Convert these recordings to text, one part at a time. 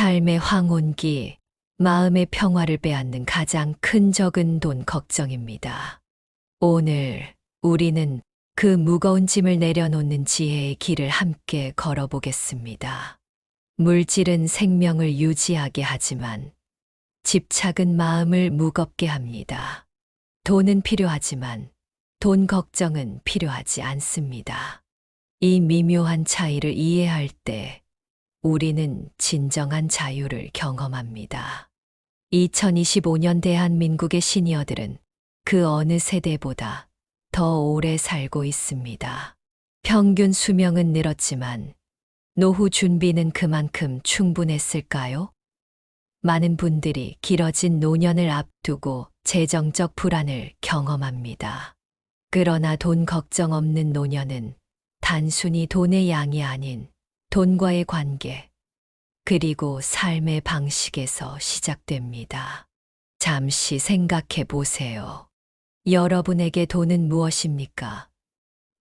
삶의 황혼기, 마음의 평화를 빼앗는 가장 큰 적은 돈 걱정입니다. 오늘 우리는 그 무거운 짐을 내려놓는 지혜의 길을 함께 걸어보겠습니다. 물질은 생명을 유지하게 하지만 집착은 마음을 무겁게 합니다. 돈은 필요하지만 돈 걱정은 필요하지 않습니다. 이 미묘한 차이를 이해할 때 우리는 진정한 자유를 경험합니다. 2025년 대한민국의 시니어들은 그 어느 세대보다 더 오래 살고 있습니다. 평균 수명은 늘었지만 노후 준비는 그만큼 충분했을까요? 많은 분들이 길어진 노년을 앞두고 재정적 불안을 경험합니다. 그러나 돈 걱정 없는 노년은 단순히 돈의 양이 아닌 돈과의 관계, 그리고 삶의 방식에서 시작됩니다. 잠시 생각해 보세요. 여러분에게 돈은 무엇입니까?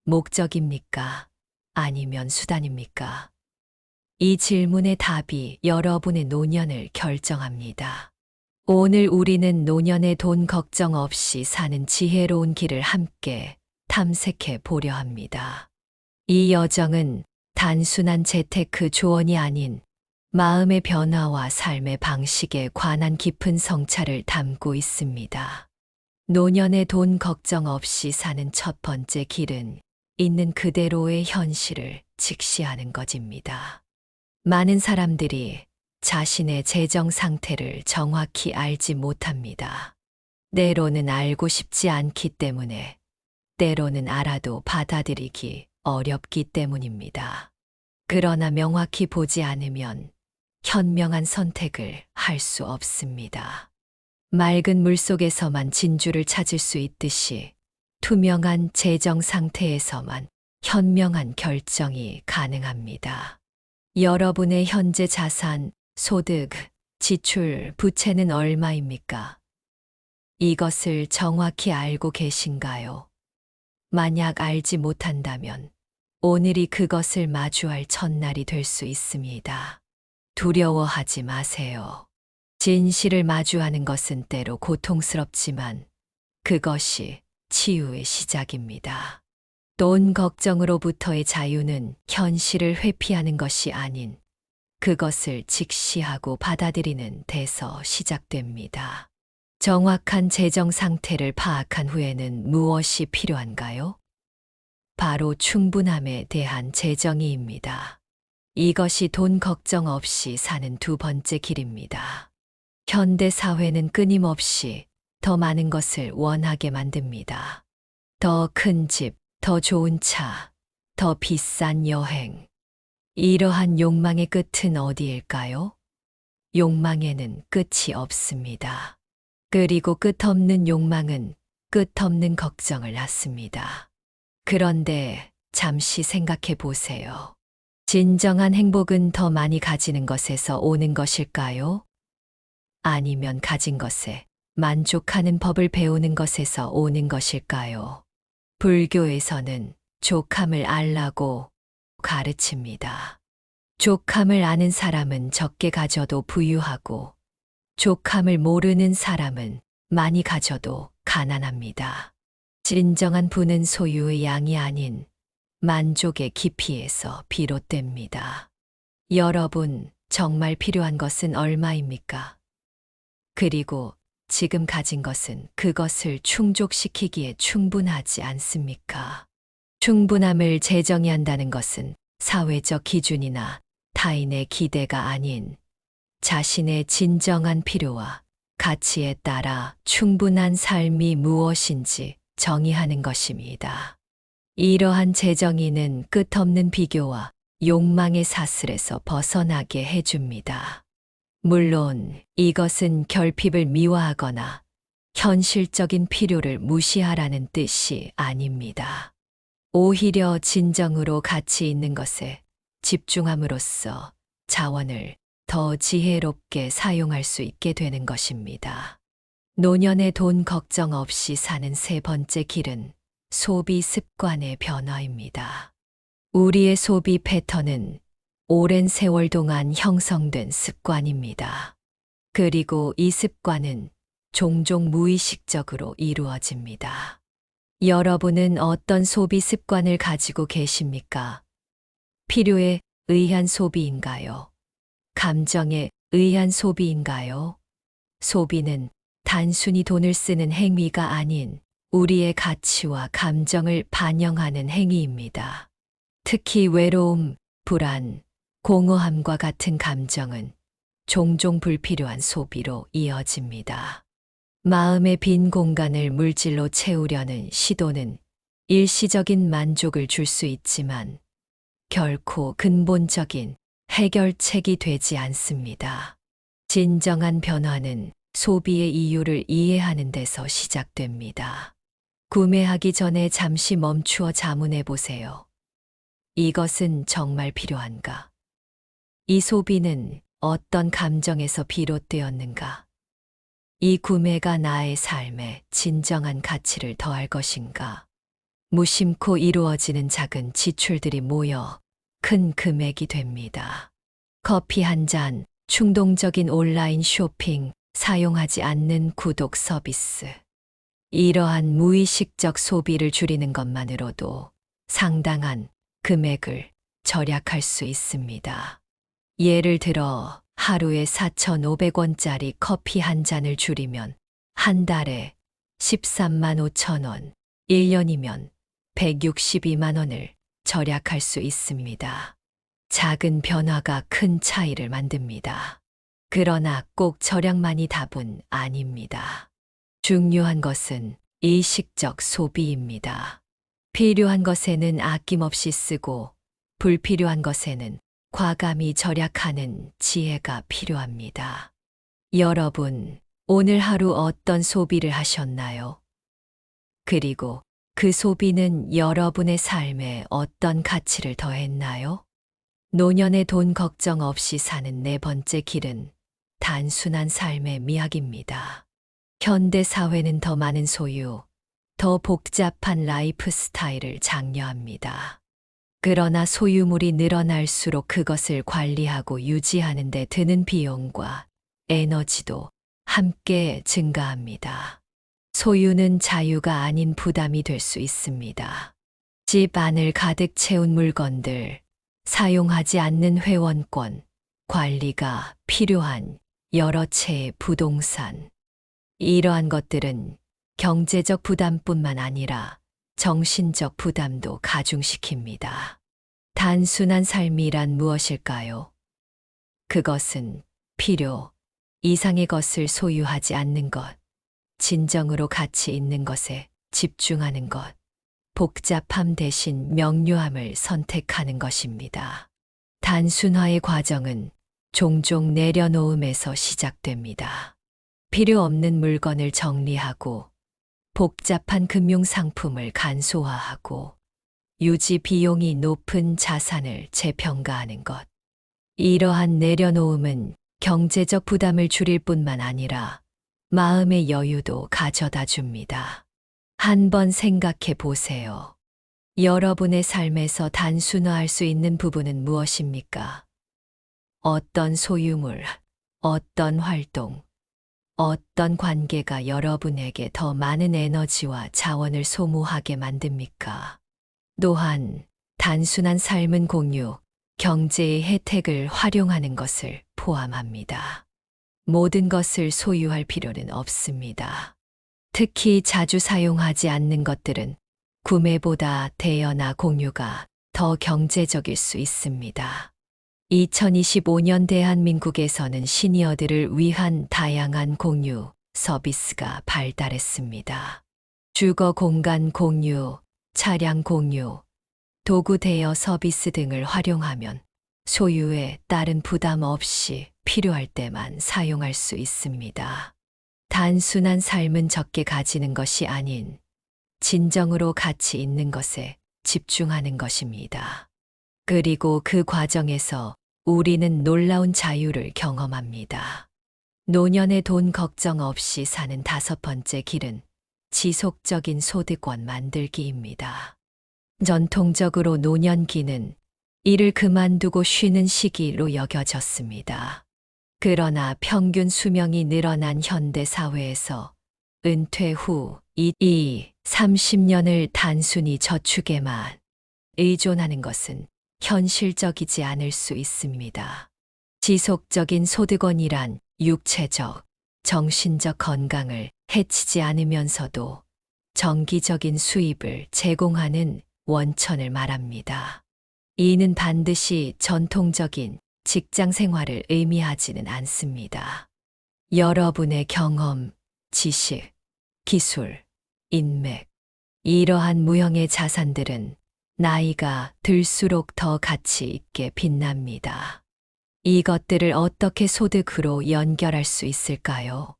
목적입니까? 아니면 수단입니까? 이 질문의 답이 여러분의 노년을 결정합니다. 오늘 우리는 노년의 돈 걱정 없이 사는 지혜로운 길을 함께 탐색해 보려 합니다. 이 여정은 단순한 재테크 조언이 아닌 마음의 변화와 삶의 방식에 관한 깊은 성찰을 담고 있습니다. 노년의 돈 걱정 없이 사는 첫 번째 길은 있는 그대로의 현실을 직시하는 것입니다. 많은 사람들이 자신의 재정 상태를 정확히 알지 못합니다. 때로는 알고 싶지 않기 때문에, 때로는 알아도 받아들이기 어렵기 때문입니다. 그러나 명확히 보지 않으면 현명한 선택을 할 수 없습니다. 맑은 물속에서만 진주를 찾을 수 있듯이 투명한 재정 상태에서만 현명한 결정이 가능합니다. 여러분의 현재 자산, 소득, 지출, 부채는 얼마입니까? 이것을 정확히 알고 계신가요? 만약 알지 못한다면 오늘이 그것을 마주할 첫날이 될 수 있습니다. 두려워하지 마세요. 진실을 마주하는 것은 때로 고통스럽지만 그것이 치유의 시작입니다. 돈 걱정으로부터의 자유는 현실을 회피하는 것이 아닌 그것을 직시하고 받아들이는 데서 시작됩니다. 정확한 재정 상태를 파악한 후에는 무엇이 필요한가요? 바로 충분함에 대한 재정의입니다. 이것이 돈 걱정 없이 사는 두 번째 길입니다. 현대 사회는 끊임없이 더 많은 것을 원하게 만듭니다. 더 큰 집, 더 좋은 차, 더 비싼 여행. 이러한 욕망의 끝은 어디일까요? 욕망에는 끝이 없습니다. 그리고 끝없는 욕망은 끝없는 걱정을 낳습니다. 그런데 잠시 생각해 보세요. 진정한 행복은 더 많이 가지는 것에서 오는 것일까요? 아니면 가진 것에 만족하는 법을 배우는 것에서 오는 것일까요? 불교에서는 족함을 알라고 가르칩니다. 족함을 아는 사람은 적게 가져도 부유하고, 족함을 모르는 사람은 많이 가져도 가난합니다. 진정한 부는 소유의 양이 아닌 만족의 깊이에서 비롯됩니다. 여러분, 정말 필요한 것은 얼마입니까? 그리고 지금 가진 것은 그것을 충족시키기에 충분하지 않습니까? 충분함을 재정의한다는 것은 사회적 기준이나 타인의 기대가 아닌 자신의 진정한 필요와 가치에 따라 충분한 삶이 무엇인지 정의하는 것입니다. 이러한 재정의는 끝없는 비교와 욕망의 사슬에서 벗어나게 해줍니다. 물론 이것은 결핍을 미화하거나 현실적인 필요를 무시하라는 뜻이 아닙니다. 오히려 진정으로 가치 있는 것에 집중함으로써 자원을 더 지혜롭게 사용할 수 있게 되는 것입니다. 노년의 돈 걱정 없이 사는 세 번째 길은 소비 습관의 변화입니다. 우리의 소비 패턴은 오랜 세월 동안 형성된 습관입니다. 그리고 이 습관은 종종 무의식적으로 이루어집니다. 여러분은 어떤 소비 습관을 가지고 계십니까? 필요에 의한 소비인가요? 감정에 의한 소비인가요? 소비는 단순히 돈을 쓰는 행위가 아닌 우리의 가치와 감정을 반영하는 행위입니다. 특히 외로움, 불안, 공허함과 같은 감정은 종종 불필요한 소비로 이어집니다. 마음의 빈 공간을 물질로 채우려는 시도는 일시적인 만족을 줄 수 있지만 결코 근본적인 해결책이 되지 않습니다. 진정한 변화는 소비의 이유를 이해하는 데서 시작됩니다. 구매하기 전에 잠시 멈추어 자문해 보세요. 이것은 정말 필요한가? 이 소비는 어떤 감정에서 비롯되었는가? 이 구매가 나의 삶에 진정한 가치를 더할 것인가? 무심코 이루어지는 작은 지출들이 모여 큰 금액이 됩니다. 커피 한 잔, 충동적인 온라인 쇼핑, 사용하지 않는 구독 서비스. 이러한 무의식적 소비를 줄이는 것만으로도 상당한 금액을 절약할 수 있습니다. 예를 들어 하루에 4,500원짜리 커피 한 잔을 줄이면 한 달에 13만 5천 원, 1년이면 162만 원을 절약할 수 있습니다. 작은 변화가 큰 차이를 만듭니다. 그러나 꼭 절약만이 답은 아닙니다. 중요한 것은 의식적 소비입니다. 필요한 것에는 아낌없이 쓰고 불필요한 것에는 과감히 절약하는 지혜가 필요합니다. 여러분, 오늘 하루 어떤 소비를 하셨나요? 그리고 그 소비는 여러분의 삶에 어떤 가치를 더했나요? 노년의 돈 걱정 없이 사는 네 번째 길은 단순한 삶의 미학입니다. 현대 사회는 더 많은 소유, 더 복잡한 라이프 스타일을 장려합니다. 그러나 소유물이 늘어날수록 그것을 관리하고 유지하는 데 드는 비용과 에너지도 함께 증가합니다. 소유는 자유가 아닌 부담이 될 수 있습니다. 집 안을 가득 채운 물건들, 사용하지 않는 회원권, 관리가 필요한 여러 채의 부동산. 이러한 것들은 경제적 부담뿐만 아니라 정신적 부담도 가중시킵니다. 단순한 삶이란 무엇일까요? 그것은 필요 이상의 것을 소유하지 않는 것, 진정으로 가치 있는 것에 집중하는 것, 복잡함 대신 명료함을 선택하는 것입니다. 단순화의 과정은 종종 내려놓음에서 시작됩니다. 필요 없는 물건을 정리하고 복잡한 금융상품을 간소화하고 유지 비용이 높은 자산을 재평가하는 것. 이러한 내려놓음은 경제적 부담을 줄일 뿐만 아니라 마음의 여유도 가져다 줍니다. 한번 생각해 보세요. 여러분의 삶에서 단순화할 수 있는 부분은 무엇입니까? 어떤 소유물, 어떤 활동, 어떤 관계가 여러분에게 더 많은 에너지와 자원을 소모하게 만듭니까? 또한 단순한 삶은 공유, 경제의 혜택을 활용하는 것을 포함합니다. 모든 것을 소유할 필요는 없습니다. 특히 자주 사용하지 않는 것들은 구매보다 대여나 공유가 더 경제적일 수 있습니다. 2025년 대한민국에서는 시니어들을 위한 다양한 공유 서비스가 발달했습니다. 주거 공간 공유, 차량 공유, 도구 대여 서비스 등을 활용하면 소유에 따른 부담 없이 필요할 때만 사용할 수 있습니다. 단순한 삶은 적게 가지는 것이 아닌 진정으로 가치 있는 것에 집중하는 것입니다. 그리고 그 과정에서 우리는 놀라운 자유를 경험합니다. 노년의 돈 걱정 없이 사는 다섯 번째 길은 지속적인 소득원 만들기입니다. 전통적으로 노년기는 일을 그만두고 쉬는 시기로 여겨졌습니다. 그러나 평균 수명이 늘어난 현대 사회에서 은퇴 후 30년을 단순히 저축에만 의존하는 것은 현실적이지 않을 수 있습니다. 지속적인 소득원이란 육체적, 정신적 건강을 해치지 않으면서도 정기적인 수입을 제공하는 원천을 말합니다. 이는 반드시 전통적인 직장 생활을 의미하지는 않습니다. 여러분의 경험, 지식, 기술, 인맥, 이러한 무형의 자산들은 나이가 들수록 더 가치 있게 빛납니다. 이것들을 어떻게 소득으로 연결할 수 있을까요?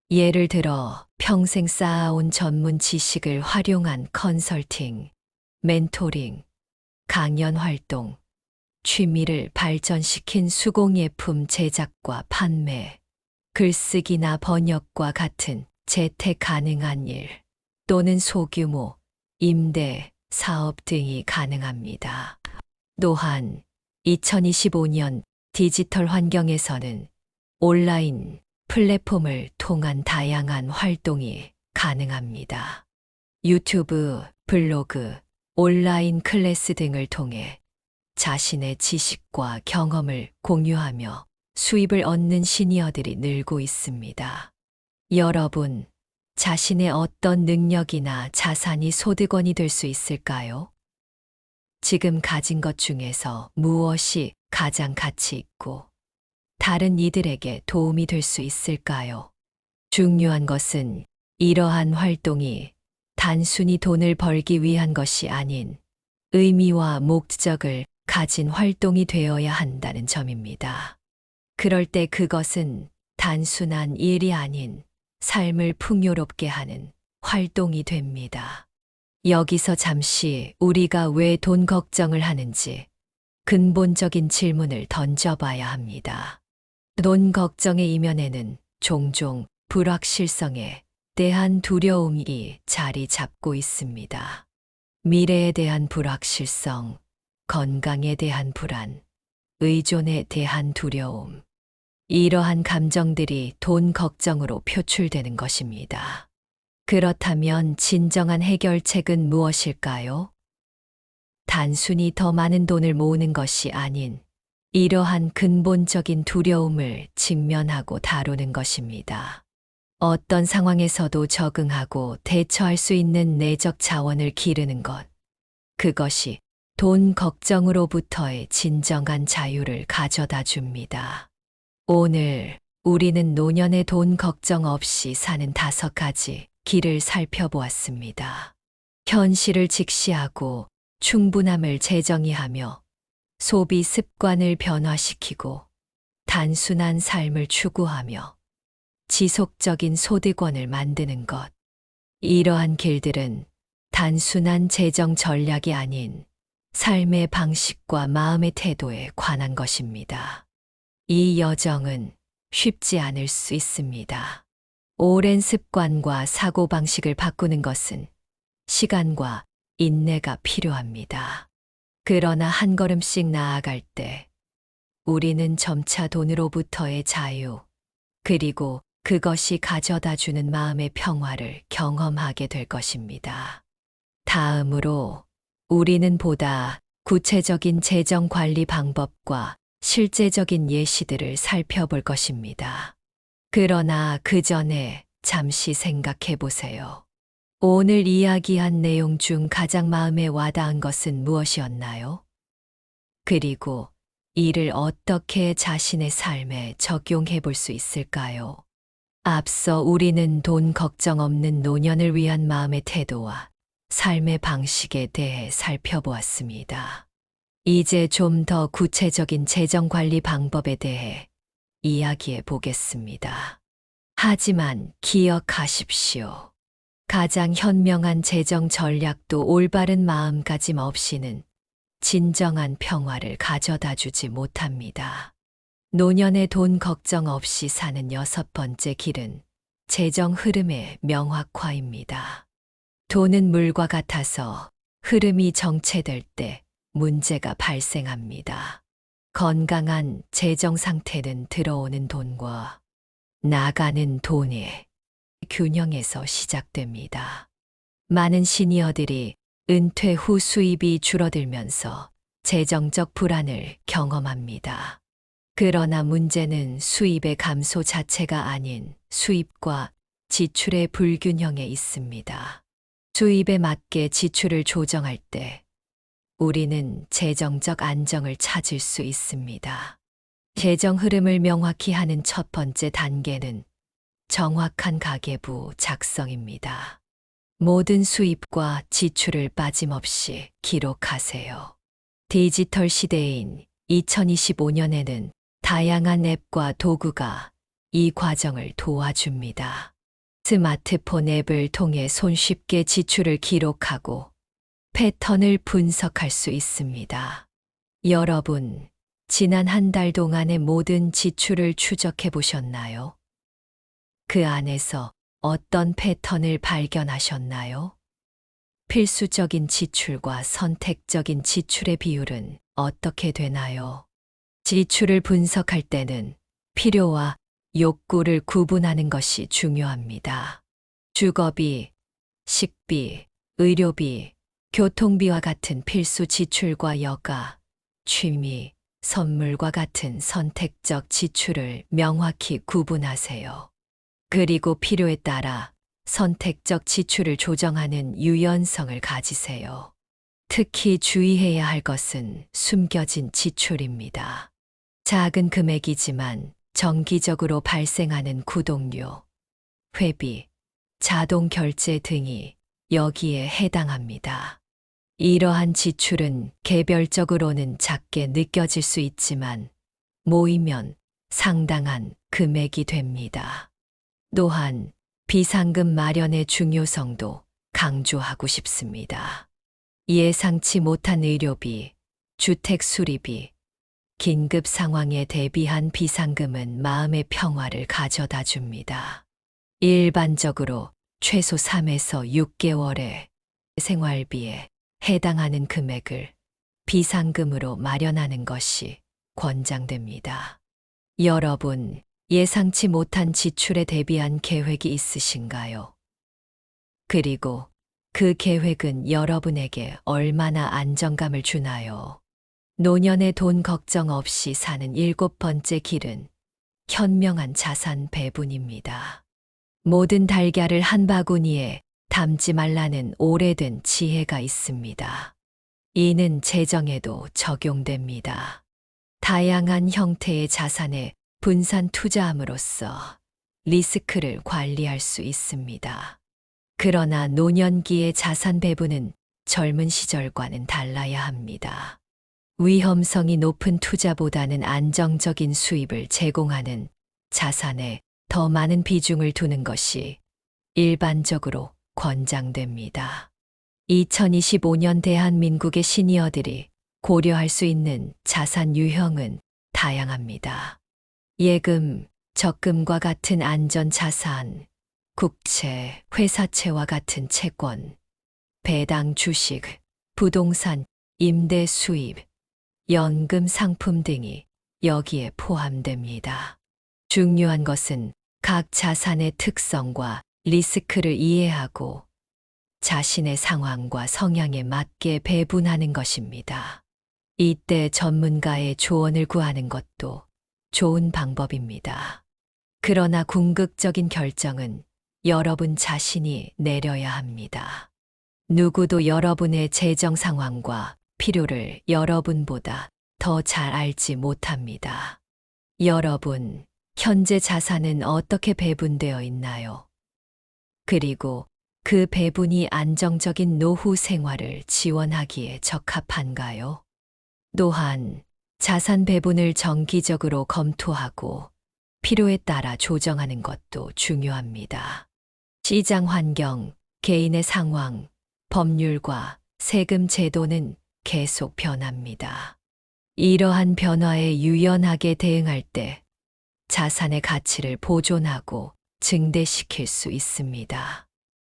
예를 들어 평생 쌓아온 전문 지식을 활용한 컨설팅, 멘토링, 강연 활동, 취미를 발전시킨 수공예품 제작과 판매, 글쓰기나 번역과 같은 재택 가능한 일, 또는 소규모 임대, 사업 등이 가능합니다. 또한 2025년 디지털 환경에서는 온라인 플랫폼을 통한 다양한 활동이 가능합니다. 유튜브, 블로그, 온라인 클래스 등을 통해 자신의 지식과 경험을 공유하며 수입을 얻는 시니어들이 늘고 있습니다. 여러분, 자신의 어떤 능력이나 자산이 소득원이 될 수 있을까요? 지금 가진 것 중에서 무엇이 가장 가치 있고 다른 이들에게 도움이 될 수 있을까요? 중요한 것은 이러한 활동이 단순히 돈을 벌기 위한 것이 아닌 의미와 목적을 가진 활동이 되어야 한다는 점입니다. 그럴 때 그것은 단순한 일이 아닌 삶을 풍요롭게 하는 활동이 됩니다. 여기서 잠시 우리가 왜 돈 걱정을 하는지 근본적인 질문을 던져봐야 합니다. 돈 걱정의 이면에는 종종 불확실성에 대한 두려움이 자리 잡고 있습니다. 미래에 대한 불확실성, 건강에 대한 불안, 의존에 대한 두려움. 이러한 감정들이 돈 걱정으로 표출되는 것입니다. 그렇다면 진정한 해결책은 무엇일까요? 단순히 더 많은 돈을 모으는 것이 아닌 이러한 근본적인 두려움을 직면하고 다루는 것입니다. 어떤 상황에서도 적응하고 대처할 수 있는 내적 자원을 기르는 것. 그것이 돈 걱정으로부터의 진정한 자유를 가져다 줍니다. 오늘 우리는 노년의 돈 걱정 없이 사는 5가지 길을 살펴보았습니다. 현실을 직시하고 충분함을 재정의하며 소비 습관을 변화시키고 단순한 삶을 추구하며 지속적인 소득원을 만드는 것. 이러한 길들은 단순한 재정 전략이 아닌 삶의 방식과 마음의 태도에 관한 것입니다. 이 여정은 쉽지 않을 수 있습니다. 오랜 습관과 사고방식을 바꾸는 것은 시간과 인내가 필요합니다. 그러나 한 걸음씩 나아갈 때 우리는 점차 돈으로부터의 자유, 그리고 그것이 가져다 주는 마음의 평화를 경험하게 될 것입니다. 다음으로 우리는 보다 구체적인 재정 관리 방법과 실제적인 예시들을 살펴볼 것입니다. 그러나 그 전에 잠시 생각해 보세요. 오늘 이야기한 내용 중 가장 마음에 와닿은 것은 무엇이었나요? 그리고 이를 어떻게 자신의 삶에 적용해 볼 수 있을까요? 앞서 우리는 돈 걱정 없는 노년을 위한 마음의 태도와 삶의 방식에 대해 살펴보았습니다. 이제 좀 더 구체적인 재정 관리 방법에 대해 이야기해 보겠습니다. 하지만 기억하십시오. 가장 현명한 재정 전략도 올바른 마음가짐 없이는 진정한 평화를 가져다 주지 못합니다. 노년의 돈 걱정 없이 사는 6번째 길은 재정 흐름의 명확화입니다. 돈은 물과 같아서 흐름이 정체될 때 문제가 발생합니다. 건강한 재정 상태는 들어오는 돈과 나가는 돈의 균형에서 시작됩니다. 많은 시니어들이 은퇴 후 수입이 줄어들면서 재정적 불안을 경험합니다. 그러나 문제는 수입의 감소 자체가 아닌 수입과 지출의 불균형에 있습니다. 수입에 맞게 지출을 조정할 때 우리는 재정적 안정을 찾을 수 있습니다. 재정 흐름을 명확히 하는 첫 번째 단계는 정확한 가계부 작성입니다. 모든 수입과 지출을 빠짐없이 기록하세요. 디지털 시대인 2025년에는 다양한 앱과 도구가 이 과정을 도와줍니다. 스마트폰 앱을 통해 손쉽게 지출을 기록하고 패턴을 분석할 수 있습니다. 여러분, 지난 한 달 동안의 모든 지출을 추적해 보셨나요? 그 안에서 어떤 패턴을 발견하셨나요? 필수적인 지출과 선택적인 지출의 비율은 어떻게 되나요? 지출을 분석할 때는 필요와 욕구를 구분하는 것이 중요합니다. 주거비, 식비, 의료비, 교통비와 같은 필수 지출과 여가, 취미, 선물과 같은 선택적 지출을 명확히 구분하세요. 그리고 필요에 따라 선택적 지출을 조정하는 유연성을 가지세요. 특히 주의해야 할 것은 숨겨진 지출입니다. 작은 금액이지만 정기적으로 발생하는 구독료, 회비, 자동 결제 등이 여기에 해당합니다. 이러한 지출은 개별적으로는 작게 느껴질 수 있지만 모이면 상당한 금액이 됩니다. 또한 비상금 마련의 중요성도 강조하고 싶습니다. 예상치 못한 의료비, 주택 수리비, 긴급 상황에 대비한 비상금은 마음의 평화를 가져다 줍니다. 일반적으로 최소 3에서 6개월의 생활비에 해당하는 금액을 비상금으로 마련하는 것이 권장됩니다. 여러분, 예상치 못한 지출에 대비한 계획이 있으신가요? 그리고 그 계획은 여러분에게 얼마나 안정감을 주나요? 노년의 돈 걱정 없이 사는 7번째 길은 현명한 자산 배분입니다. 모든 달걀을 한 바구니에 담지 말라는 오래된 지혜가 있습니다. 이는 재정에도 적용됩니다. 다양한 형태의 자산에 분산 투자함으로써 리스크를 관리할 수 있습니다. 그러나 노년기의 자산 배분은 젊은 시절과는 달라야 합니다. 위험성이 높은 투자보다는 안정적인 수입을 제공하는 자산에 더 많은 비중을 두는 것이 일반적으로 권장됩니다. 2025년 대한민국의 시니어들이 고려할 수 있는 자산 유형은 다양합니다. 예금, 적금과 같은 안전 자산, 국채, 회사채와 같은 채권, 배당 주식, 부동산, 임대 수입, 연금 상품 등이 여기에 포함됩니다. 중요한 것은 각 자산의 특성과 리스크를 이해하고 자신의 상황과 성향에 맞게 배분하는 것입니다. 이때 전문가의 조언을 구하는 것도 좋은 방법입니다. 그러나 궁극적인 결정은 여러분 자신이 내려야 합니다. 누구도 여러분의 재정 상황과 필요를 여러분보다 더 잘 알지 못합니다. 여러분, 현재 자산은 어떻게 배분되어 있나요? 그리고 그 배분이 안정적인 노후 생활을 지원하기에 적합한가요? 또한 자산 배분을 정기적으로 검토하고 필요에 따라 조정하는 것도 중요합니다. 시장 환경, 개인의 상황, 법률과 세금 제도는 계속 변합니다. 이러한 변화에 유연하게 대응할 때 자산의 가치를 보존하고 증대시킬 수 있습니다.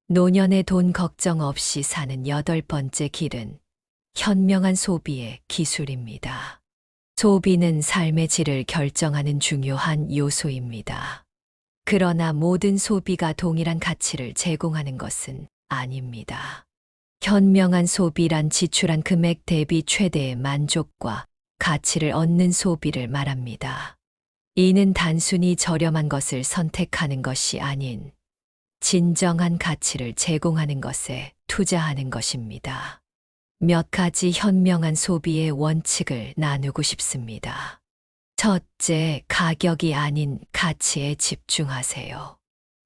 노년의 돈 걱정 없이 사는 8번째 길은 현명한 소비의 기술입니다. 소비는 삶의 질을 결정하는 중요한 요소입니다. 그러나 모든 소비가 동일한 가치를 제공하는 것은 아닙니다. 현명한 소비란 지출한 금액 대비 최대의 만족과 가치를 얻는 소비를 말합니다. 이는 단순히 저렴한 것을 선택하는 것이 아닌 진정한 가치를 제공하는 것에 투자하는 것입니다. 몇 가지 현명한 소비의 원칙을 나누고 싶습니다. 첫째, 가격이 아닌 가치에 집중하세요.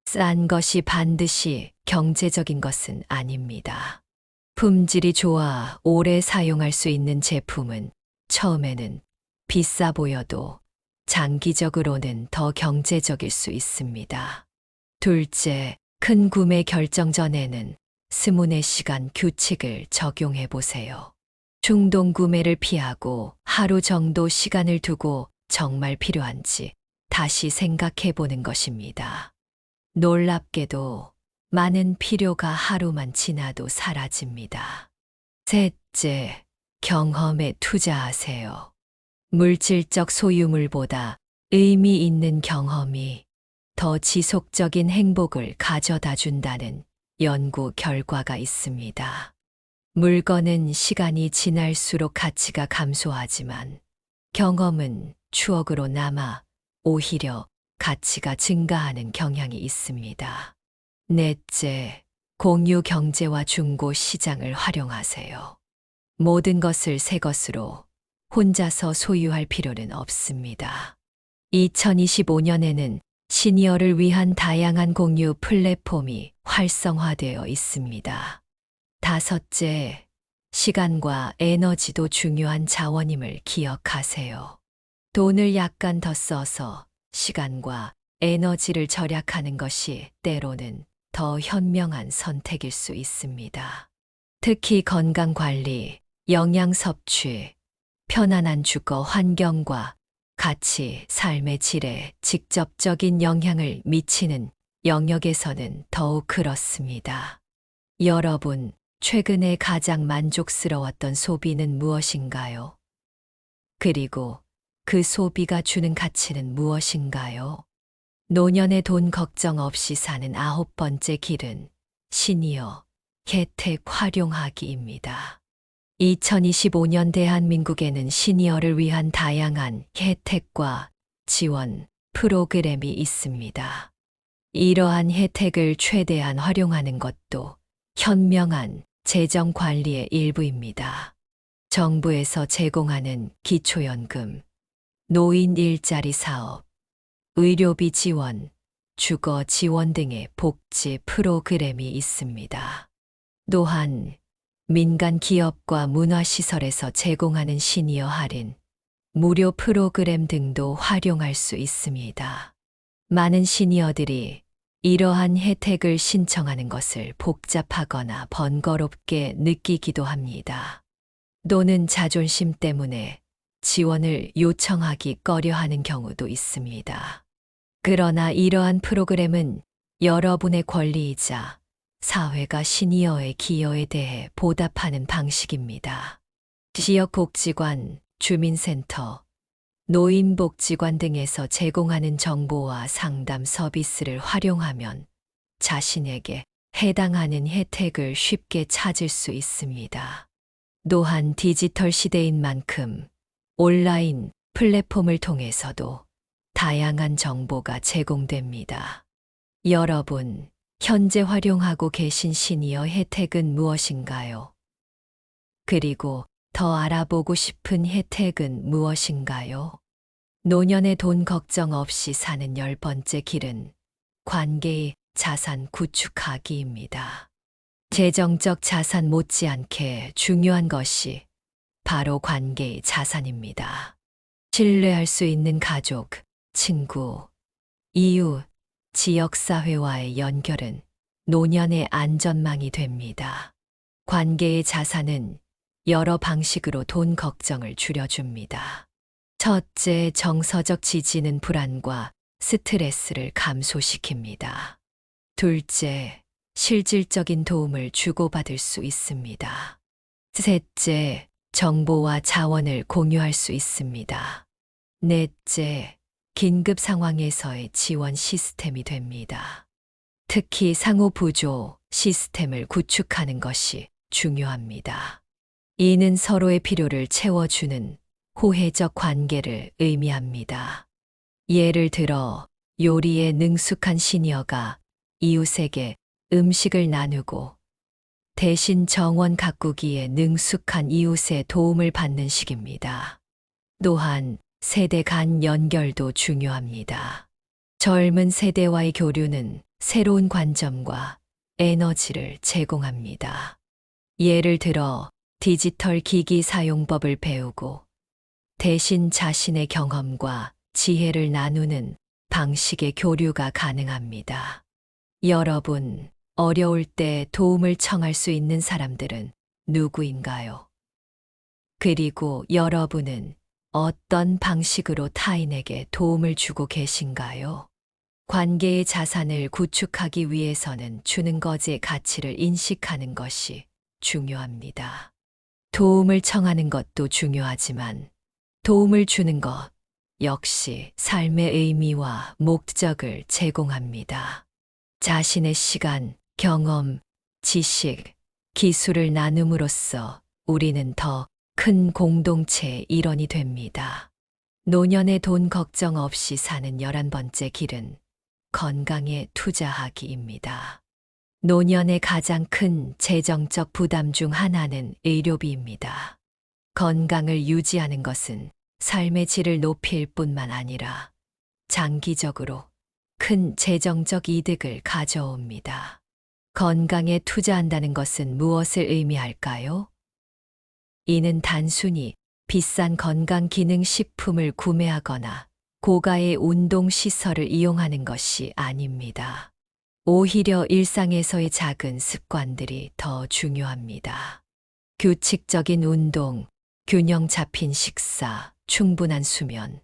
싼 것이 반드시 경제적인 것은 아닙니다. 품질이 좋아 오래 사용할 수 있는 제품은 처음에는 비싸 보여도 장기적으로는 더 경제적일 수 있습니다. 둘째, 큰 구매 결정 전에는 24시간 규칙을 적용해 보세요. 충동 구매를 피하고 하루 정도 시간을 두고 정말 필요한지 다시 생각해 보는 것입니다. 놀랍게도 많은 필요가 하루만 지나도 사라집니다. 셋째, 경험에 투자하세요. 물질적 소유물보다 의미 있는 경험이 더 지속적인 행복을 가져다 준다는 연구 결과가 있습니다. 물건은 시간이 지날수록 가치가 감소하지만 경험은 추억으로 남아 오히려 가치가 증가하는 경향이 있습니다. 넷째, 공유 경제와 중고 시장을 활용하세요. 모든 것을 새 것으로 혼자서 소유할 필요는 없습니다. 2025년에는 시니어를 위한 다양한 공유 플랫폼이 활성화되어 있습니다. 다섯째, 시간과 에너지도 중요한 자원임을 기억하세요. 돈을 약간 더 써서 시간과 에너지를 절약하는 것이 때로는 더 현명한 선택일 수 있습니다. 특히 건강 관리, 영양 섭취, 편안한 주거 환경과 같이 삶의 질에 직접적인 영향을 미치는 영역에서는 더욱 그렇습니다. 여러분, 최근에 가장 만족스러웠던 소비는 무엇인가요? 그리고 그 소비가 주는 가치는 무엇인가요? 노년의 돈 걱정 없이 사는 9번째 길은 시니어 혜택 활용하기입니다. 2025년 대한민국에는 시니어를 위한 다양한 혜택과 지원 프로그램이 있습니다. 이러한 혜택을 최대한 활용하는 것도 현명한 재정 관리의 일부입니다. 정부에서 제공하는 기초연금, 노인 일자리 사업, 의료비 지원, 주거 지원 등의 복지 프로그램이 있습니다. 또한 민간 기업과 문화시설에서 제공하는 시니어 할인, 무료 프로그램 등도 활용할 수 있습니다. 많은 시니어들이 이러한 혜택을 신청하는 것을 복잡하거나 번거롭게 느끼기도 합니다. 또는 자존심 때문에 지원을 요청하기 꺼려하는 경우도 있습니다. 그러나 이러한 프로그램은 여러분의 권리이자 사회가 시니어의 기여에 대해 보답하는 방식입니다. 지역복지관, 주민센터, 노인복지관 등에서 제공하는 정보와 상담 서비스를 활용하면 자신에게 해당하는 혜택을 쉽게 찾을 수 있습니다. 또한 디지털 시대인 만큼 온라인 플랫폼을 통해서도 다양한 정보가 제공됩니다. 여러분, 현재 활용하고 계신 시니어 혜택은 무엇인가요? 그리고 더 알아보고 싶은 혜택은 무엇인가요? 노년의 돈 걱정 없이 사는 10번째 길은 관계의 자산 구축하기입니다. 재정적 자산 못지않게 중요한 것이 바로 관계의 자산입니다. 신뢰할 수 있는 가족, 친구, 이웃, 지역사회와의 연결은 노년의 안전망이 됩니다. 관계의 자산은 여러 방식으로 돈 걱정을 줄여줍니다. 첫째, 정서적 지지는 불안과 스트레스를 감소시킵니다. 둘째, 실질적인 도움을 주고받을 수 있습니다. 셋째, 정보와 자원을 공유할 수 있습니다. 넷째, 긴급 상황에서의 지원 시스템이 됩니다. 특히 상호 부조 시스템을 구축하는 것이 중요합니다. 이는 서로의 필요를 채워주는 호혜적 관계를 의미합니다. 예를 들어 요리에 능숙한 시니어가 이웃에게 음식을 나누고 대신 정원 가꾸기에 능숙한 이웃의 도움을 받는 식입니다. 또한 세대 간 연결도 중요합니다. 젊은 세대와의 교류는 새로운 관점과 에너지를 제공합니다. 예를 들어 디지털 기기 사용법을 배우고 대신 자신의 경험과 지혜를 나누는 방식의 교류가 가능합니다. 여러분, 어려울 때 도움을 청할 수 있는 사람들은 누구인가요? 그리고 여러분은 어떤 방식으로 타인에게 도움을 주고 계신가요? 관계의 자산을 구축하기 위해서는 주는 것의 가치를 인식하는 것이 중요합니다. 도움을 청하는 것도 중요하지만 도움을 주는 것 역시 삶의 의미와 목적을 제공합니다. 자신의 시간, 경험, 지식, 기술을 나눔으로써 우리는 더 큰 공동체의 일원이 됩니다. 노년의 돈 걱정 없이 사는 11번째 길은 건강에 투자하기입니다. 노년의 가장 큰 재정적 부담 중 하나는 의료비입니다. 건강을 유지하는 것은 삶의 질을 높일 뿐만 아니라 장기적으로 큰 재정적 이득을 가져옵니다. 건강에 투자한다는 것은 무엇을 의미할까요? 이는 단순히 비싼 건강기능식품을 구매하거나 고가의 운동시설을 이용하는 것이 아닙니다. 오히려 일상에서의 작은 습관들이 더 중요합니다. 규칙적인 운동, 균형 잡힌 식사, 충분한 수면,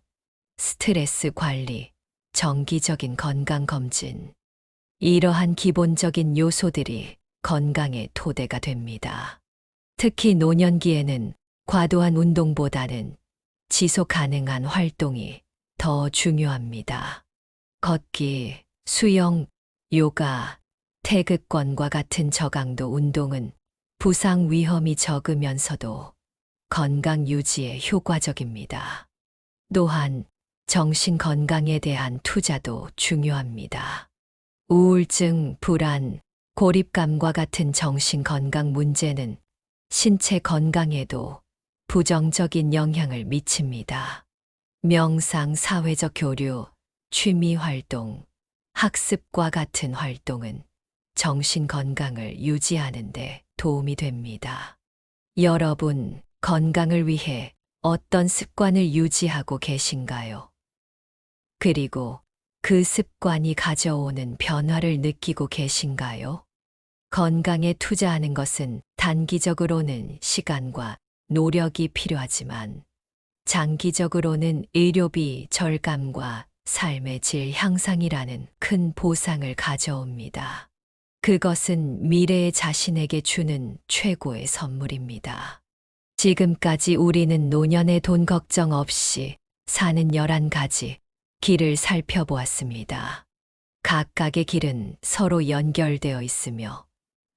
스트레스 관리, 정기적인 건강검진. 이러한 기본적인 요소들이 건강의 토대가 됩니다. 특히 노년기에는 과도한 운동보다는 지속 가능한 활동이 더 중요합니다. 걷기, 수영, 요가, 태극권과 같은 저강도 운동은 부상 위험이 적으면서도 건강 유지에 효과적입니다. 또한 정신 건강에 대한 투자도 중요합니다. 우울증, 불안, 고립감과 같은 정신 건강 문제는 신체 건강에도 부정적인 영향을 미칩니다. 명상, 사회적 교류, 취미 활동, 학습과 같은 활동은 정신 건강을 유지하는 데 도움이 됩니다. 여러분, 건강을 위해 어떤 습관을 유지하고 계신가요? 그리고 그 습관이 가져오는 변화를 느끼고 계신가요? 건강에 투자하는 것은 단기적으로는 시간과 노력이 필요하지만 장기적으로는 의료비 절감과 삶의 질 향상이라는 큰 보상을 가져옵니다. 그것은 미래의 자신에게 주는 최고의 선물입니다. 지금까지 우리는 노년의 돈 걱정 없이 사는 11가지 길을 살펴보았습니다. 각각의 길은 서로 연결되어 있으며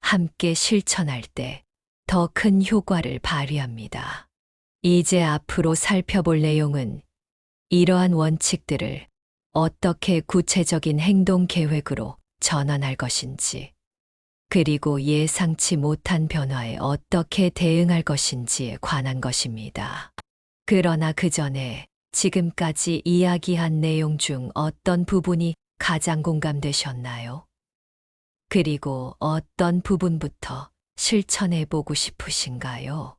함께 실천할 때 더 큰 효과를 발휘합니다. 이제 앞으로 살펴볼 내용은 이러한 원칙들을 어떻게 구체적인 행동 계획으로 전환할 것인지, 그리고 예상치 못한 변화에 어떻게 대응할 것인지에 관한 것입니다. 그러나 그 전에 지금까지 이야기한 내용 중 어떤 부분이 가장 공감되셨나요? 그리고 어떤 부분부터 실천해 보고 싶으신가요?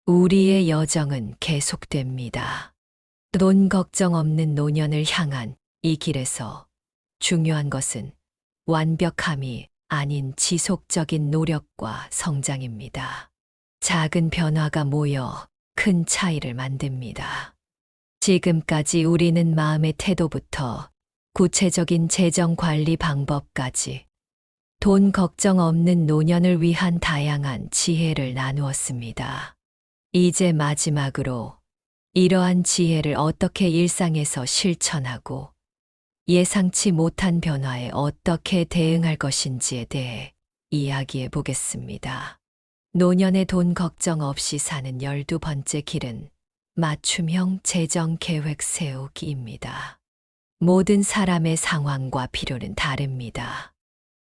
우리의 여정은 계속됩니다. 돈 걱정 없는 노년을 향한 이 길에서 중요한 것은 완벽함이 아닌 지속적인 노력과 성장입니다. 작은 변화가 모여 큰 차이를 만듭니다. 지금까지 우리는 마음의 태도부터 구체적인 재정 관리 방법까지 돈 걱정 없는 노년을 위한 다양한 지혜를 나누었습니다. 이제 마지막으로 이러한 지혜를 어떻게 일상에서 실천하고 예상치 못한 변화에 어떻게 대응할 것인지에 대해 이야기해 보겠습니다. 노년의 돈 걱정 없이 사는 12번째 길은 맞춤형 재정 계획 세우기입니다. 모든 사람의 상황과 필요는 다릅니다.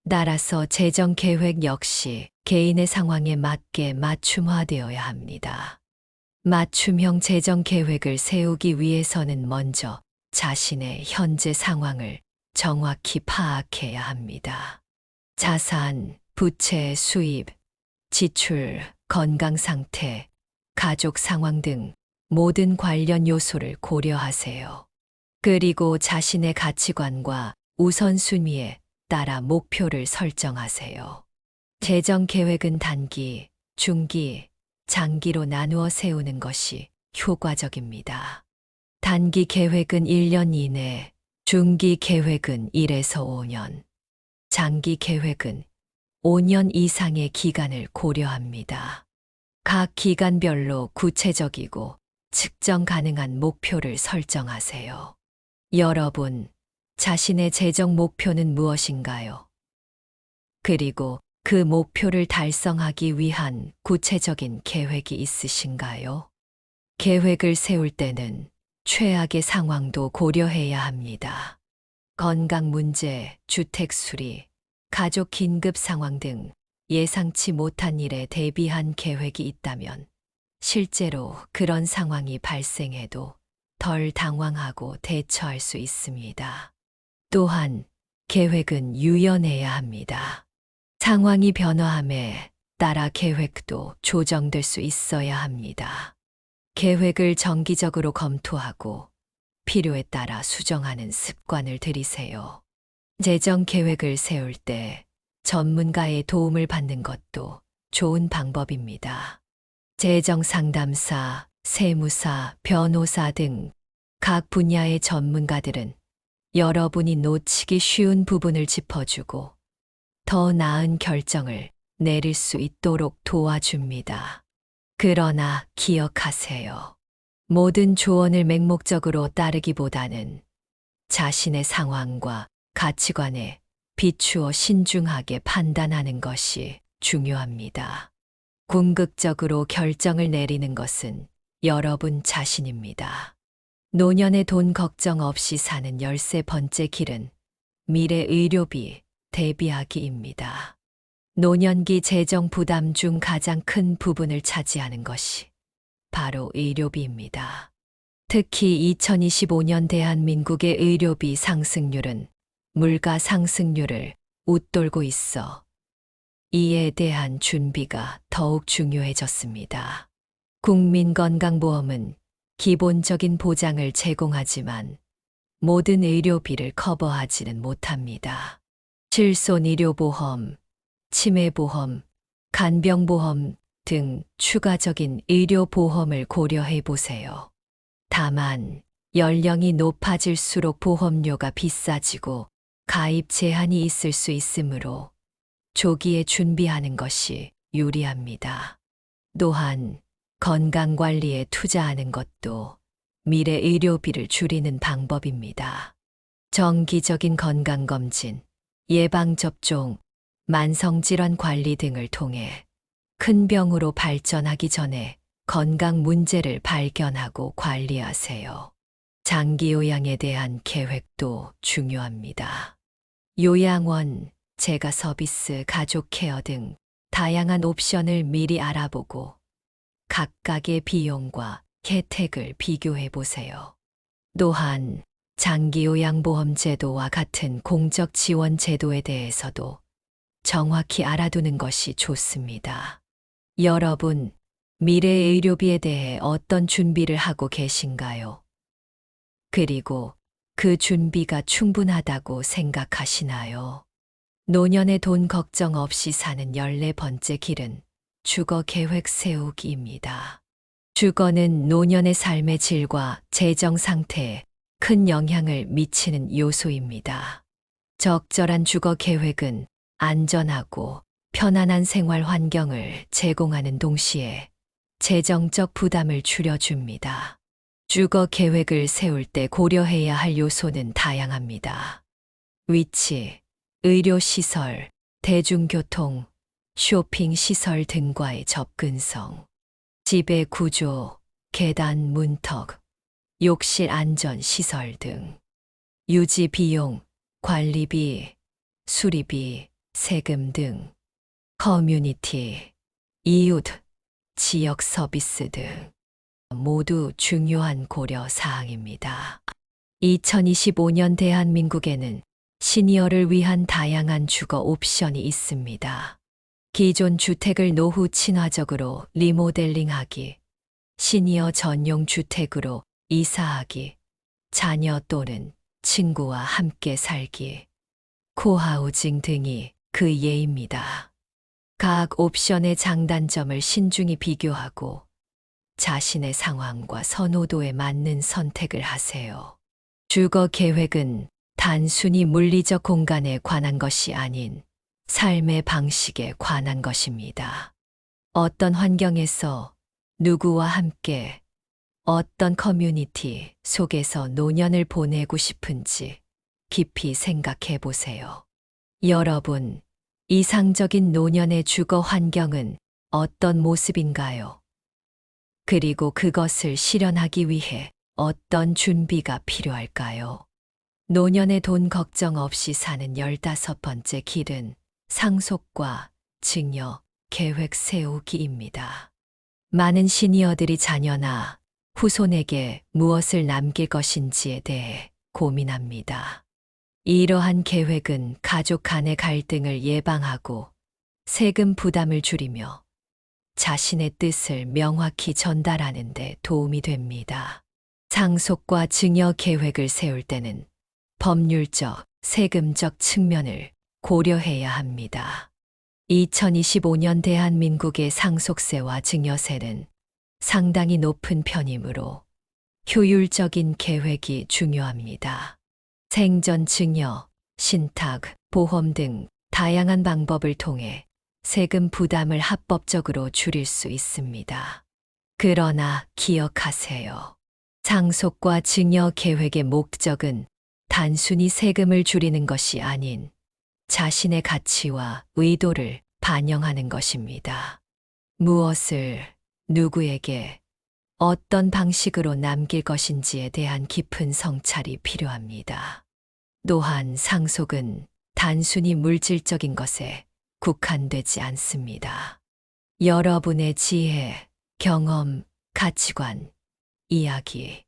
따라서 재정 계획 역시 개인의 상황에 맞게 맞춤화되어야 합니다. 맞춤형 재정 계획을 세우기 위해서는 먼저 자신의 현재 상황을 정확히 파악해야 합니다. 자산, 부채, 수입, 지출, 건강 상태, 가족 상황 등 모든 관련 요소를 고려하세요. 그리고 자신의 가치관과 우선순위에 따라 목표를 설정하세요. 재정 계획은 단기, 중기, 장기로 나누어 세우는 것이 효과적입니다. 단기 계획은 1년 이내, 중기 계획은 1에서 5년, 장기 계획은 5년 이상의 기간을 고려합니다. 각 기간별로 구체적이고 측정 가능한 목표를 설정하세요. 여러분, 자신의 재정 목표는 무엇인가요? 그리고 그 목표를 달성하기 위한 구체적인 계획이 있으신가요? 계획을 세울 때는 최악의 상황도 고려해야 합니다. 건강 문제, 주택 수리, 가족 긴급 상황 등 예상치 못한 일에 대비한 계획이 있다면 실제로 그런 상황이 발생해도 덜 당황하고 대처할 수 있습니다. 또한 계획은 유연해야 합니다. 상황이 변화함에 따라 계획도 조정될 수 있어야 합니다. 계획을 정기적으로 검토하고 필요에 따라 수정하는 습관을 들이세요. 재정 계획을 세울 때 전문가의 도움을 받는 것도 좋은 방법입니다. 재정 상담사, 세무사, 변호사 등 각 분야의 전문가들은 여러분이 놓치기 쉬운 부분을 짚어주고 더 나은 결정을 내릴 수 있도록 도와줍니다. 그러나 기억하세요. 모든 조언을 맹목적으로 따르기보다는 자신의 상황과 가치관에 비추어 신중하게 판단하는 것이 중요합니다. 궁극적으로 결정을 내리는 것은 여러분 자신입니다. 노년의 돈 걱정 없이 사는 13번째 길은 미래 의료비 대비하기입니다. 노년기 재정 부담 중 가장 큰 부분을 차지하는 것이 바로 의료비입니다. 특히 2025년 대한민국의 의료비 상승률은 물가 상승률을 웃돌고 있어 이에 대한 준비가 더욱 중요해졌습니다. 국민건강보험은 기본적인 보장을 제공하지만 모든 의료비를 커버하지는 못합니다. 실손의료보험, 치매보험, 간병보험 등 추가적인 의료보험을 고려해 보세요. 다만 연령이 높아질수록 보험료가 비싸지고 가입 제한이 있을 수 있으므로 조기에 준비하는 것이 유리합니다. 또한 건강관리에 투자하는 것도 미래 의료비를 줄이는 방법입니다. 정기적인 건강검진, 예방접종, 만성질환 관리 등을 통해 큰 병으로 발전하기 전에 건강 문제를 발견하고 관리하세요. 장기 요양에 대한 계획도 중요합니다. 요양원, 재가 서비스, 가족 케어 등 다양한 옵션을 미리 알아보고 각각의 비용과 혜택을 비교해 보세요. 또한 장기요양보험 제도와 같은 공적 지원 제도에 대해서도 정확히 알아두는 것이 좋습니다. 여러분, 미래의 의료비에 대해 어떤 준비를 하고 계신가요? 그리고 그 준비가 충분하다고 생각하시나요? 노년의 돈 걱정 없이 사는 14번째 길은 주거 계획 세우기입니다. 주거는 노년의 삶의 질과 재정 상태에 큰 영향을 미치는 요소입니다. 적절한 주거 계획은 안전하고 편안한 생활 환경을 제공하는 동시에 재정적 부담을 줄여줍니다. 주거 계획을 세울 때 고려해야 할 요소는 다양합니다. 위치, 의료시설, 대중교통, 쇼핑시설 등과의 접근성, 집의 구조, 계단, 문턱, 욕실 안전시설 등, 유지 비용, 관리비, 수리비, 세금 등, 커뮤니티, 이웃, 지역 서비스 등 모두 중요한 고려 사항입니다. 2025년 대한민국에는 시니어를 위한 다양한 주거 옵션이 있습니다. 기존 주택을 노후 친화적으로 리모델링하기, 시니어 전용 주택으로 이사하기, 자녀 또는 친구와 함께 살기, 코하우징 등이 그 예입니다. 각 옵션의 장단점을 신중히 비교하고 자신의 상황과 선호도에 맞는 선택을 하세요. 주거 계획은 단순히 물리적 공간에 관한 것이 아닌 삶의 방식에 관한 것입니다. 어떤 환경에서 누구와 함께 어떤 커뮤니티 속에서 노년을 보내고 싶은지 깊이 생각해 보세요. 여러분, 이상적인 노년의 주거 환경은 어떤 모습인가요? 그리고 그것을 실현하기 위해 어떤 준비가 필요할까요? 노년의 돈 걱정 없이 사는 15번째 길은 상속과 증여, 계획 세우기입니다. 많은 시니어들이 자녀나 후손에게 무엇을 남길 것인지에 대해 고민합니다. 이러한 계획은 가족 간의 갈등을 예방하고 세금 부담을 줄이며 자신의 뜻을 명확히 전달하는 데 도움이 됩니다. 상속과 증여 계획을 세울 때는 법률적, 세금적 측면을 고려해야 합니다. 2025년 대한민국의 상속세와 증여세는 상당히 높은 편이므로 효율적인 계획이 중요합니다. 생전 증여, 신탁, 보험 등 다양한 방법을 통해 세금 부담을 합법적으로 줄일 수 있습니다. 그러나 기억하세요. 상속과 증여 계획의 목적은 단순히 세금을 줄이는 것이 아닌 자신의 가치와 의도를 반영하는 것입니다. 무엇을, 누구에게, 어떤 방식으로 남길 것인지에 대한 깊은 성찰이 필요합니다. 또한 상속은 단순히 물질적인 것에 국한되지 않습니다. 여러분의 지혜, 경험, 가치관, 이야기,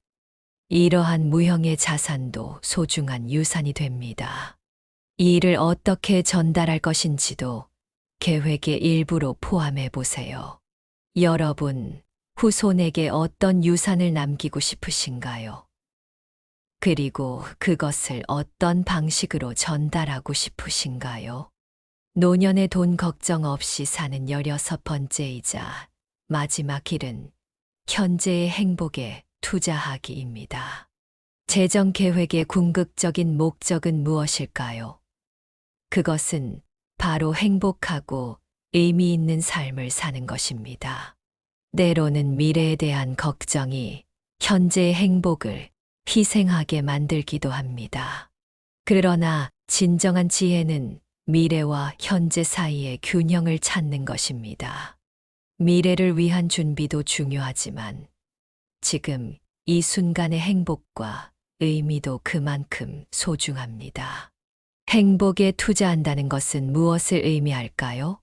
이러한 무형의 자산도 소중한 유산이 됩니다. 이를 어떻게 전달할 것인지도 계획의 일부로 포함해 보세요. 여러분, 후손에게 어떤 유산을 남기고 싶으신가요? 그리고 그것을 어떤 방식으로 전달하고 싶으신가요? 노년의 돈 걱정 없이 사는 16번째이자 마지막 길은 현재의 행복에 투자하기입니다. 재정 계획의 궁극적인 목적은 무엇일까요? 그것은 바로 행복하고 의미 있는 삶을 사는 것입니다. 때로는 미래에 대한 걱정이 현재의 행복을 희생하게 만들기도 합니다. 그러나 진정한 지혜는 미래와 현재 사이의 균형을 찾는 것입니다. 미래를 위한 준비도 중요하지만 지금 이 순간의 행복과 의미도 그만큼 소중합니다. 행복에 투자한다는 것은 무엇을 의미할까요?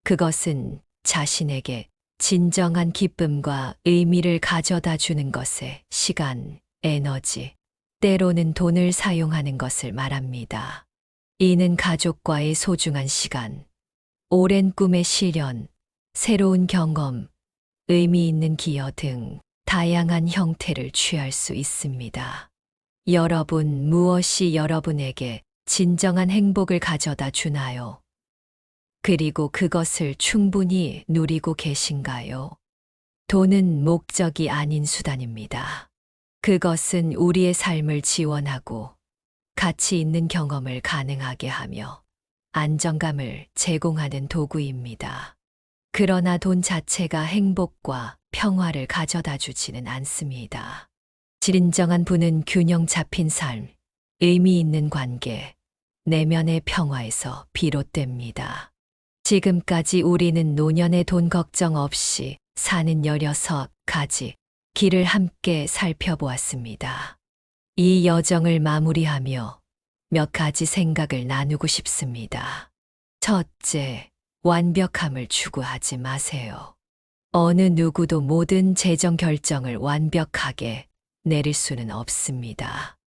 그것은 자신에게 진정한 기쁨과 의미를 가져다 주는 것에 시간, 에너지, 때로는 돈을 사용하는 것을 말합니다. 이는 가족과의 소중한 시간, 오랜 꿈의 실현, 새로운 경험, 의미 있는 기여 등 다양한 형태를 취할 수 있습니다. 여러분, 무엇이 여러분에게 진정한 행복을 가져다 주나요? 그리고 그것을 충분히 누리고 계신가요? 돈은 목적이 아닌 수단입니다. 그것은 우리의 삶을 지원하고 가치 있는 경험을 가능하게 하며 안정감을 제공하는 도구입니다. 그러나 돈 자체가 행복과 평화를 가져다 주지는 않습니다. 진정한 부는 균형 잡힌 삶, 의미 있는 관계, 내면의 평화에서 비롯됩니다. 지금까지 우리는 노년의 돈 걱정 없이 사는 16가지 길을 함께 살펴보았습니다. 이 여정을 마무리하며 몇 가지 생각을 나누고 싶습니다. 첫째, 완벽함을 추구하지 마세요. 어느 누구도 모든 재정 결정을 완벽하게 내릴 수는 없습니다.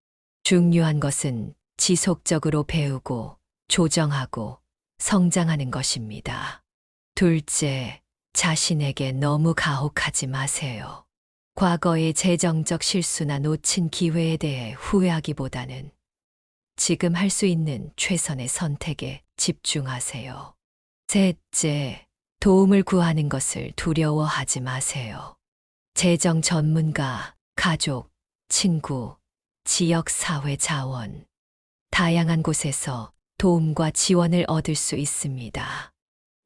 중요한 것은 지속적으로 배우고 조정하고 성장하는 것입니다. 둘째, 자신에게 너무 가혹하지 마세요. 과거의 재정적 실수나 놓친 기회에 대해 후회하기보다는 지금 할 수 있는 최선의 선택에 집중하세요. 셋째, 도움을 구하는 것을 두려워하지 마세요. 재정 전문가, 가족, 친구, 지역사회 자원, 다양한 곳에서 도움과 지원을 얻을 수 있습니다.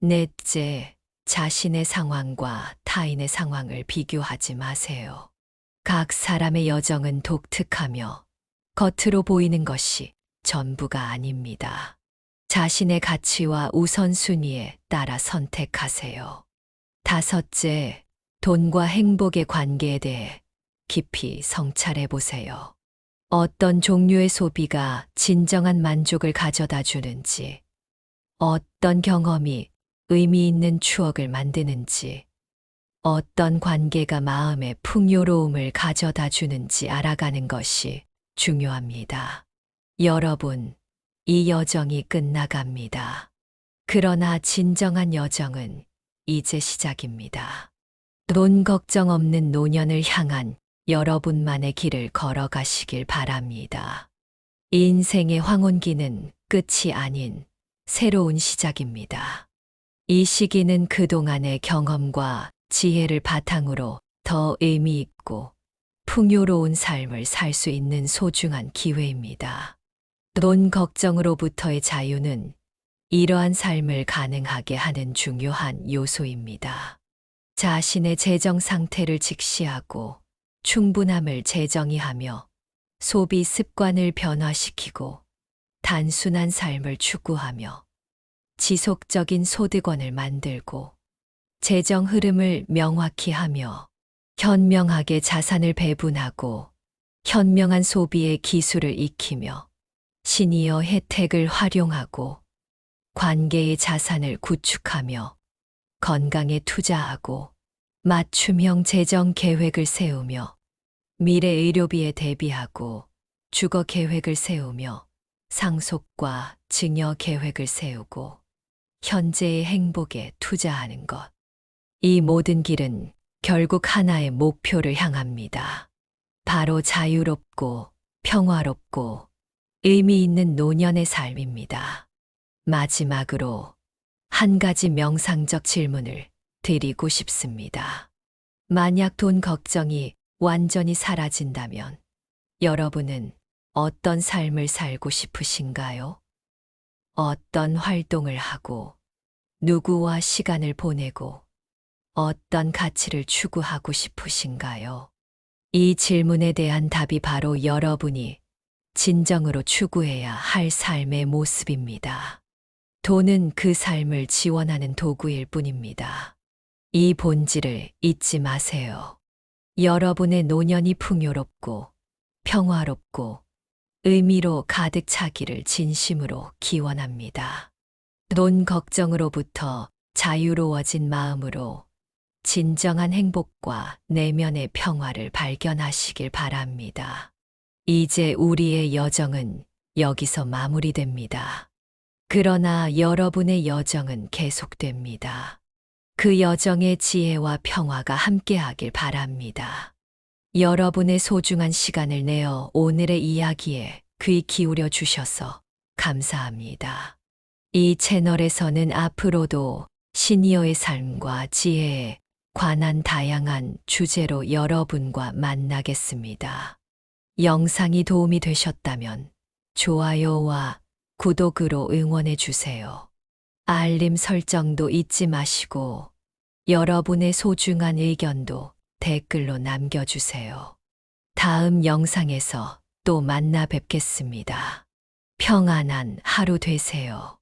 넷째, 자신의 상황과 타인의 상황을 비교하지 마세요. 각 사람의 여정은 독특하며 겉으로 보이는 것이 전부가 아닙니다. 자신의 가치와 우선순위에 따라 선택하세요. 다섯째, 돈과 행복의 관계에 대해 깊이 성찰해 보세요. 어떤 종류의 소비가 진정한 만족을 가져다 주는지, 어떤 경험이 의미 있는 추억을 만드는지, 어떤 관계가 마음의 풍요로움을 가져다 주는지 알아가는 것이 중요합니다. 여러분, 이 여정이 끝나갑니다. 그러나 진정한 여정은 이제 시작입니다. 돈 걱정 없는 노년을 향한 여러분만의 길을 걸어가시길 바랍니다. 인생의 황혼기는 끝이 아닌 새로운 시작입니다. 이 시기는 그동안의 경험과 지혜를 바탕으로 더 의미 있고 풍요로운 삶을 살 수 있는 소중한 기회입니다. 돈 걱정으로부터의 자유는 이러한 삶을 가능하게 하는 중요한 요소입니다. 자신의 재정 상태를 직시하고 충분함을 재정의하며 소비 습관을 변화시키고 단순한 삶을 추구하며 지속적인 소득원을 만들고 재정 흐름을 명확히 하며 현명하게 자산을 배분하고 현명한 소비의 기술을 익히며 시니어 혜택을 활용하고 관계의 자산을 구축하며 건강에 투자하고 맞춤형 재정 계획을 세우며 미래 의료비에 대비하고 주거 계획을 세우며 상속과 증여 계획을 세우고 현재의 행복에 투자하는 것. 이 모든 길은 결국 하나의 목표를 향합니다. 바로 자유롭고 평화롭고 의미 있는 노년의 삶입니다. 마지막으로 한 가지 명상적 질문을 드리고 싶습니다. 만약 돈 걱정이 완전히 사라진다면 여러분은 어떤 삶을 살고 싶으신가요? 어떤 활동을 하고 누구와 시간을 보내고 어떤 가치를 추구하고 싶으신가요? 이 질문에 대한 답이 바로 여러분이 진정으로 추구해야 할 삶의 모습입니다. 돈은 그 삶을 지원하는 도구일 뿐입니다. 이 본질을 잊지 마세요. 여러분의 노년이 풍요롭고 평화롭고 의미로 가득 차기를 진심으로 기원합니다. 돈 걱정으로부터 자유로워진 마음으로 진정한 행복과 내면의 평화를 발견하시길 바랍니다. 이제 우리의 여정은 여기서 마무리됩니다. 그러나 여러분의 여정은 계속됩니다. 그 여정의 지혜와 평화가 함께하길 바랍니다. 여러분의 소중한 시간을 내어 오늘의 이야기에 귀 기울여 주셔서 감사합니다. 이 채널에서는 앞으로도 시니어의 삶과 지혜에 관한 다양한 주제로 여러분과 만나겠습니다. 영상이 도움이 되셨다면 좋아요와 구독으로 응원해 주세요. 알림 설정도 잊지 마시고 여러분의 소중한 의견도 댓글로 남겨주세요. 다음 영상에서 또 만나 뵙겠습니다. 평안한 하루 되세요.